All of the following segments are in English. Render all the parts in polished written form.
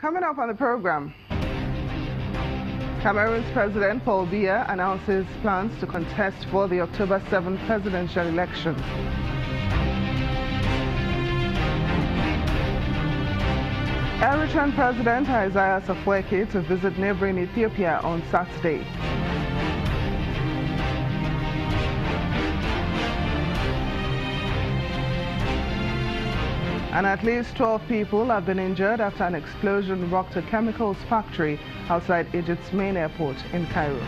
Coming up on the program, Cameroon's President Paul Biya announces plans to contest for the October 7 presidential election. Eritrean President Isaias Afwerki to visit neighboring Ethiopia on Saturday. And at least 12 people have been injured after an explosion rocked a chemicals factory outside Egypt's main airport in Cairo.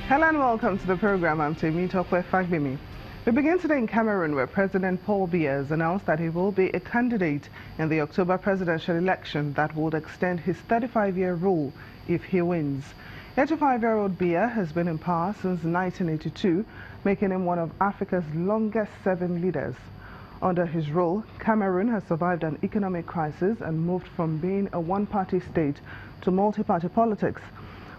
Hello and welcome to the program. I'm Temitope Fagbemi. We begin today in Cameroon, where President Paul Biya has announced that he will be a candidate in the October presidential election that would extend his 35-year rule if he wins. 85-year-old Biya has been in power since 1982, making him one of Africa's longest-serving leaders. Under his rule, Cameroon has survived an economic crisis and moved from being a one-party state to multi-party politics.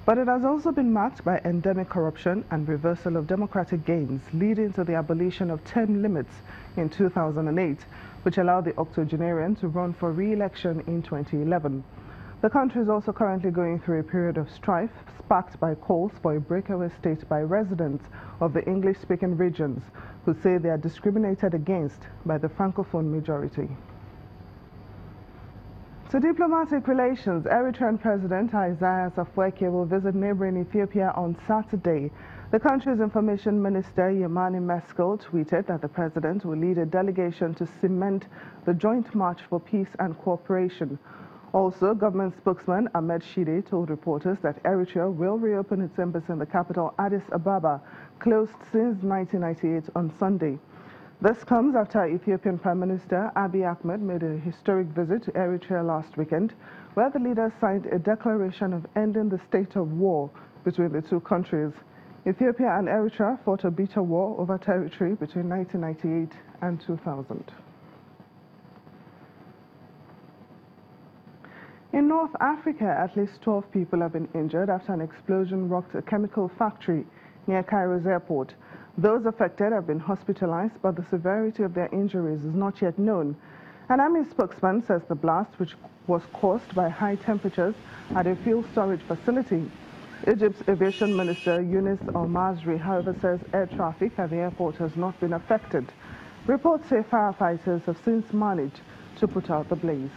But it has also been marked by endemic corruption and reversal of democratic gains, leading to the abolition of term limits in 2008, which allowed the octogenarian to run for re-election in 2011. The country is also currently going through a period of strife, sparked by calls for a breakaway state by residents of the English-speaking regions, who say they are discriminated against by the Francophone majority. To diplomatic relations, Eritrean President Isaias Afwerki will visit neighboring Ethiopia on Saturday. The country's information minister, Yemane Meskel, tweeted that the president will lead a delegation to cement the joint march for peace and cooperation. Also, government spokesman Ahmed Shide told reporters that Eritrea will reopen its embassy in the capital, Addis Ababa, closed since 1998 on Sunday. This comes after Ethiopian Prime Minister Abiy Ahmed made a historic visit to Eritrea last weekend, where the leaders signed a declaration of ending the state of war between the two countries. Ethiopia and Eritrea fought a bitter war over territory between 1998 and 2000. In North Africa, at least 12 people have been injured after an explosion rocked a chemical factory near Cairo's airport. Those affected have been hospitalized, but the severity of their injuries is not yet known. An army spokesman says the blast, which was caused by high temperatures at a fuel storage facility. Egypt's aviation minister Younes El-Masri, however, says air traffic at the airport has not been affected. Reports say firefighters have since managed to put out the blaze.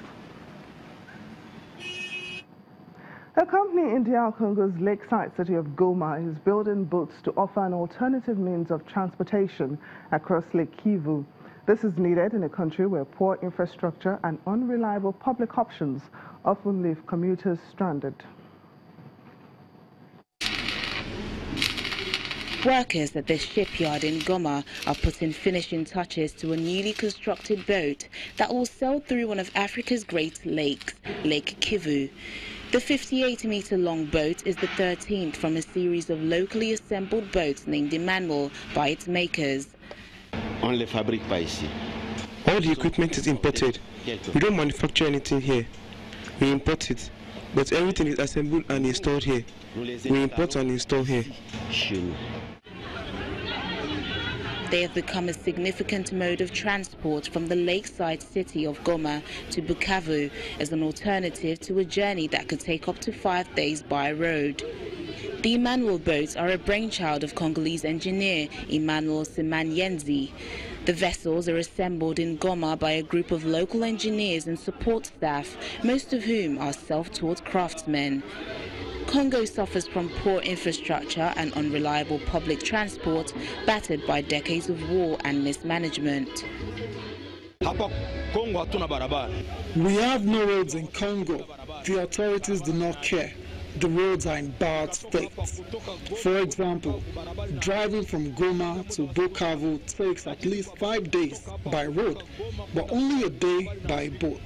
A company in DR Congo's lakeside city of Goma is building boats to offer an alternative means of transportation across Lake Kivu. This is needed in a country where poor infrastructure and unreliable public options often leave commuters stranded. Workers at the shipyard in Goma are putting finishing touches to a newly constructed boat that will sail through one of Africa's great lakes, Lake Kivu. The 58-meter-long boat is the 13th from a series of locally assembled boats named Emmanuel by its makers. All the equipment is imported. We don't manufacture anything here. We import it, but everything is assembled and installed here. We import and install here. They have become a significant mode of transport from the lakeside city of Goma to Bukavu as an alternative to a journey that could take up to 5 days by road. The Emmanuel boats are a brainchild of Congolese engineer Emmanuel Simanyenzi. The vessels are assembled in Goma by a group of local engineers and support staff, most of whom are self-taught craftsmen. Congo suffers from poor infrastructure and unreliable public transport, battered by decades of war and mismanagement. We have no roads in Congo. The authorities do not care. The roads are in bad state. For example, driving from Goma to Bukavu takes at least 5 days by road, but only a day by boat.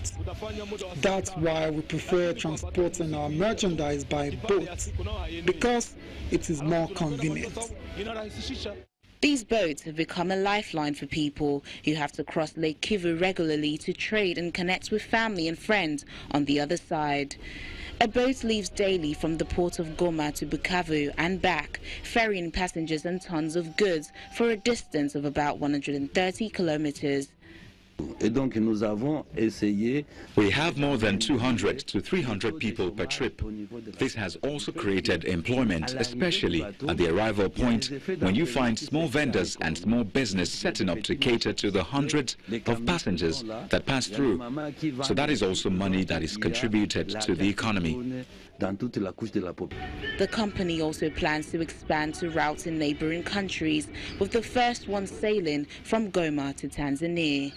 That's why we prefer transporting our merchandise by boat, because it is more convenient. These boats have become a lifeline for people who have to cross Lake Kivu regularly to trade and connect with family and friends on the other side. A boat leaves daily from the port of Goma to Bukavu and back, ferrying passengers and tons of goods for a distance of about 130 kilometers. We have more than 200 to 300 people per trip. This has also created employment, especially at the arrival point when you find small vendors and small business setting up to cater to the hundreds of passengers that pass through. So that is also money that is contributed to the economy. The company also plans to expand to routes in neighboring countries, with the first one sailing from Goma to Tanzania.